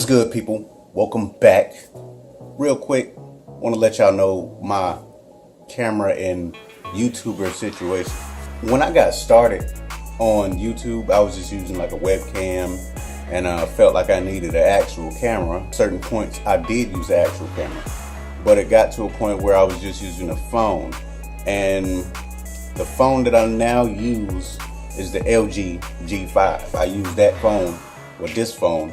good, people? Welcome back. Real quick, want to let y'all know my camera and YouTuber situation. When I got started on YouTube, I was just using like a webcam, and I felt like I needed an actual camera. At certain points, I did use an actual camera, but it got to a point where I was just using a phone, and the phone that I now use is the LG G5. I use that phone, or this phone,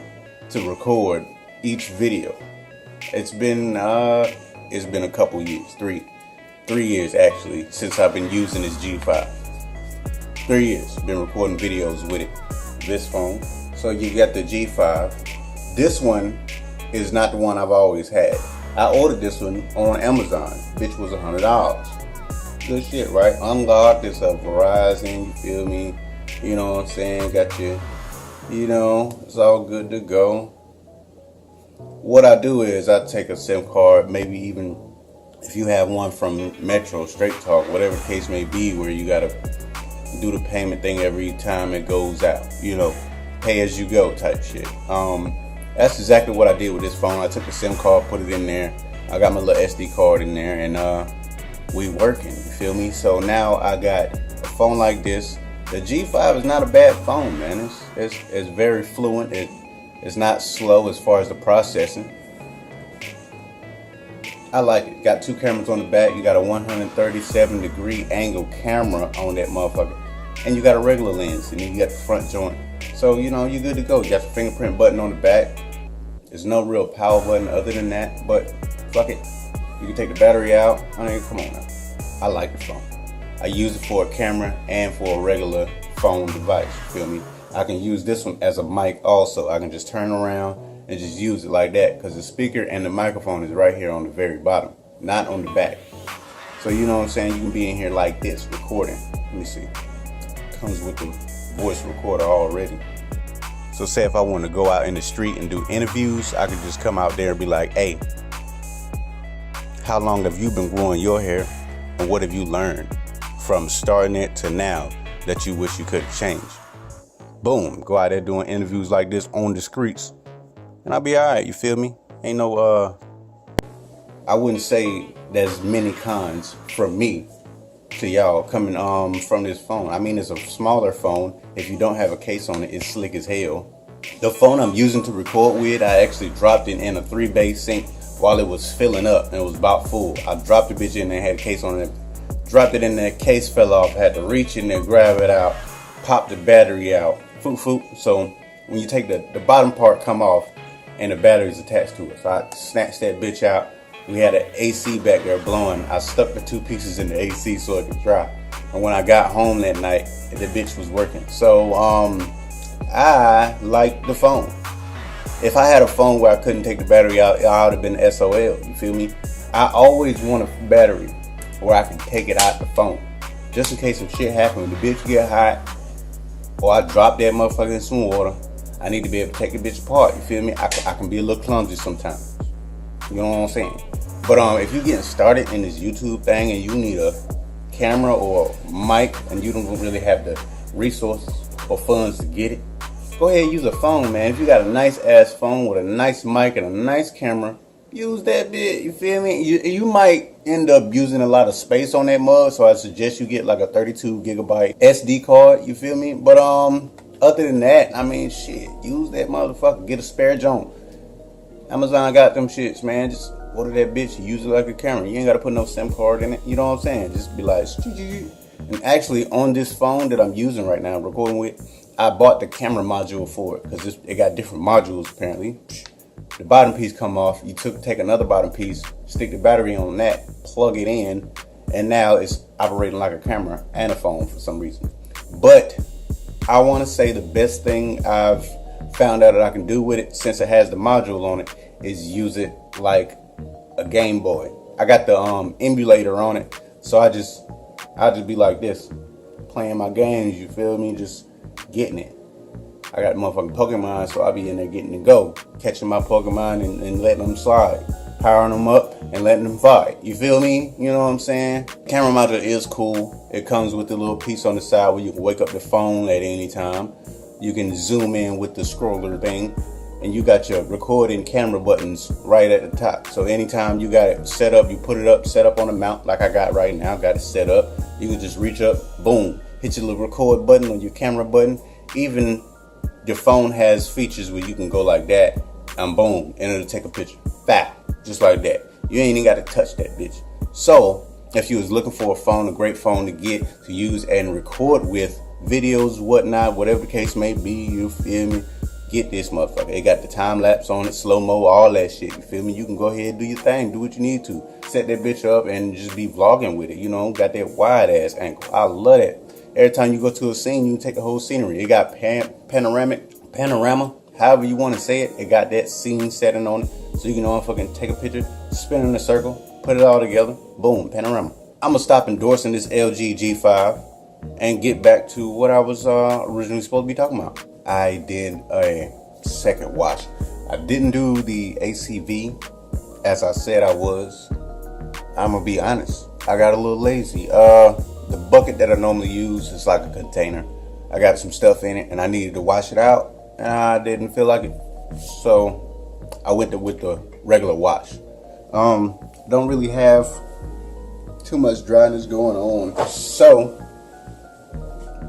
to record each video. It's been a couple years, three years actually, since I've been using this G5. 3 years, been recording videos with it, this phone. So you got the G5. This one is not the one I've always had. I ordered this one on Amazon. Bitch was $100. Good shit, right? Unlocked, it's a Verizon, you feel me? You know what I'm saying? Got your, it's all good to go. What I do is I take a SIM card, maybe even if you have one from Metro, Straight Talk, whatever the case may be, where you gotta do the payment thing every time it goes out, pay as you go type shit. That's exactly what I did with this phone. I took the SIM card, put it in there. I got my little SD card in there, and we working, you feel me? So now I got a phone like this. The G5 is not a bad phone, man. It's very fluent. It's not slow as far as the processing. I like it. Got two cameras on the back. You got a 137 degree angle camera on that motherfucker, and you got a regular lens, and then you got the front joint. So you're good to go. You got the fingerprint button on the back. There's no real power button other than that, but fuck it. You can take the battery out. I mean, come on now. I like the phone. I use it for a camera and for a regular phone device, you feel me? I can use this one as a mic also. I can just turn around and just use it like that, because the speaker and the microphone is right here on the very bottom, not on the back. So you know what I'm saying? You can be in here like this, recording. Let me see. Comes with the voice recorder already. So say if I want to go out in the street and do interviews, I could just come out there and be like, hey, how long have you been growing your hair, and what have you learned from starting it to now that you wish you could have changed? Boom, go out there doing interviews like this on the streets, and I'll be all right, you feel me? Ain't no, I wouldn't say there's many cons from me to y'all coming from this phone. I mean, it's a smaller phone. If you don't have a case on it, it's slick as hell. The phone I'm using to record with, I actually dropped it in a 3-bay sink while it was filling up, and it was about full. I dropped the bitch in there, had a case on it, dropped it in there, case fell off, had to reach in there, grab it out, pop the battery out, so when you take the bottom part come off and the battery's attached to it, so I snatched that bitch out. We had an AC back there blowing. I stuck the two pieces in the AC so it could dry, and when I got home that night, the bitch was working. So I like the phone. If I had a phone where I couldn't take the battery out, I would have been SOL, you feel me? I always want a battery where I can take it out the phone, just in case some shit happens. The bitch get hot, or I drop that motherfucker in some water, I need to be able to take the bitch apart, you feel me? I can be a little clumsy sometimes, you know what I'm saying? But if you're getting started in this YouTube thing and you need a camera or a mic and you don't really have the resources or funds to get it, go ahead and use a phone, man. If you got a nice ass phone with a nice mic and a nice camera, use that bit, you feel me? You might end up using a lot of space on that mug, so I suggest you get like a 32 gigabyte SD card, you feel me? But other than that, I mean, shit, use that motherfucker. Get a spare joint. Amazon got them shits, man. Just order that bitch, use it like a camera. You ain't gotta put no SIM card in it, you know what I'm saying? Just be like, and actually on this phone that I'm using right now, recording with, I bought the camera module for it, because it got different modules apparently. The bottom piece come off, you take another bottom piece, stick the battery on that, plug it in, and now it's operating like a camera and a phone for some reason. But I want to say the best thing I've found out that I can do with it, since it has the module on it, is use it like a Game Boy. I got the emulator on it, so I just be like this, playing my games, you feel me, just getting it. I got motherfucking Pokemon, so I'll be in there getting to go, catching my Pokemon and letting them slide, powering them up and letting them fight. You feel me? You know what I'm saying? Camera module is cool. It comes with a little piece on the side where you can wake up the phone at any time. You can zoom in with the scroller thing, and and you got your recording camera buttons right at the top. So anytime you got it set up, you put it up, set up on a mount like I got right now, got it set up. You can just reach up, boom, hit your little record button on your camera button. Even your phone has features where you can go like that, and boom, and it'll take a picture. Bam, just like that. You ain't even got to touch that bitch. So if you was looking for a phone, a great phone to get to use and record with videos, whatnot, whatever the case may be, you feel me? Get this motherfucker. It got the time lapse on it, slow-mo, all that shit. You feel me? You can go ahead and do your thing, do what you need to. Set that bitch up and just be vlogging with it. You know, got that wide ass angle. I love that. Every time you go to a scene, you can take the whole scenery. It got panorama, however you want to say it. It got that scene setting on it. So you can fucking take a picture, spin in a circle, put it all together. Boom, panorama. I'm going to stop endorsing this LG G5 and get back to what I was originally supposed to be talking about. I did a second wash. I didn't do the ACV as I said I was. I'm gonna be honest, I got a little lazy. The bucket that I normally use is like a container. I got some stuff in it and I needed to wash it out and I didn't feel like it. So I went with the regular wash. Don't really have too much dryness going on. So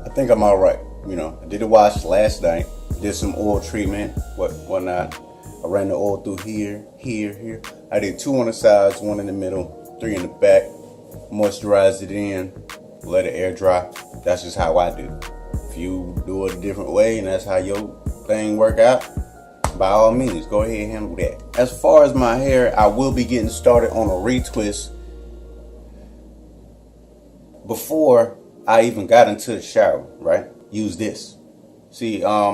I think I'm all right. You know, I did a wash last night, did some oil treatment, whatnot. I ran the oil through here. I did 2 on the sides, 1 in the middle, 3 in the back. Moisturized it in, let it air dry. That's just how I do. If you do it a different way and that's how your thing work out, by all means, go ahead and handle that. As far as my hair, I will be getting started on a retwist before I even got into the shower, right? Use this. See, I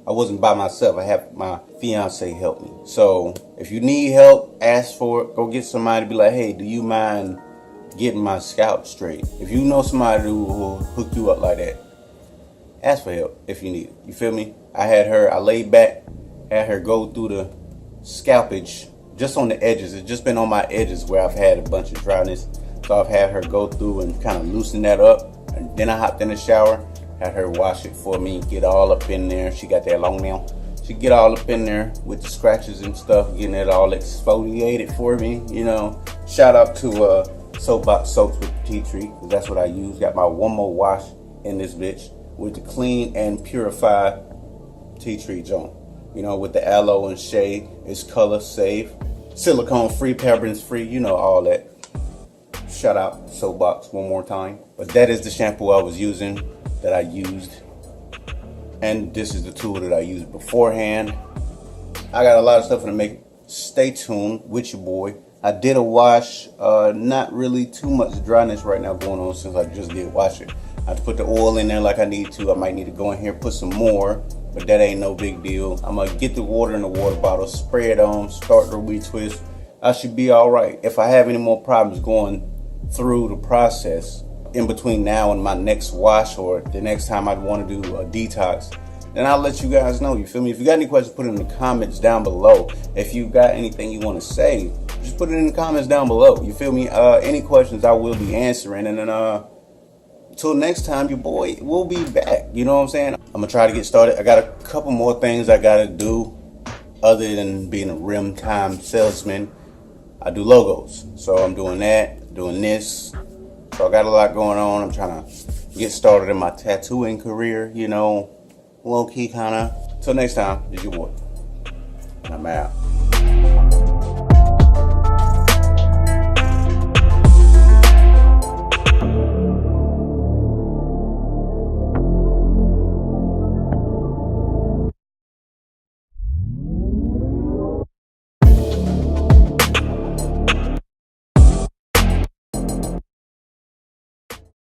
wasn't by myself. I have my fiance help me. So if you need help, ask for it. Go get somebody, be like, hey, do you mind getting my scalp straight? If you know somebody who will hook you up like that, ask for help if you need it. You feel me? I laid back, had her go through the scalpage just on the edges. It's just been on my edges where I've had a bunch of dryness. So I've had her go through and kind of loosen that up. And then I hopped in the shower. Had her wash it for me, get all up in there. She got that long nail. She get all up in there with the scratches and stuff, getting it all exfoliated for me, you know. Shout out to Soapbox Soaps with the tea tree, because that's what I use. Got my one more wash in this bitch with the clean and purified tea tree joint. You know, with the aloe and shea. It's color safe, silicone free, parabens free, you know, all that. Shout out Soapbox one more time. But that is the shampoo I was using, that I used, and this is the tool that I used beforehand. I got a lot of stuff to make. Stay tuned with your boy. I did a wash, not really too much dryness right now going on since I just did wash it. I have to put the oil in there like I need to. I might need to go in here put some more, but that ain't no big deal. I'm gonna get the water in the water bottle, spray it on, start the retwist. I should be all right. If I have any more problems going through the process in between now and my next wash, or the next time I'd want to do a detox, then I'll let you guys know. You feel me? If you got any questions, put it in the comments down below. If you got anything you want to say, just put it in the comments down below. You feel me? Any questions I will be answering. And then till next time, your boy will be back. You know what I'm saying? I'm gonna try to get started. I got a couple more things I gotta do other than being a rim time salesman. I do logos, so I'm doing that, doing this. So I got a lot going on. I'm trying to get started in my tattooing career, you know, low key kind of. Till next time, it's your boy. And I'm out.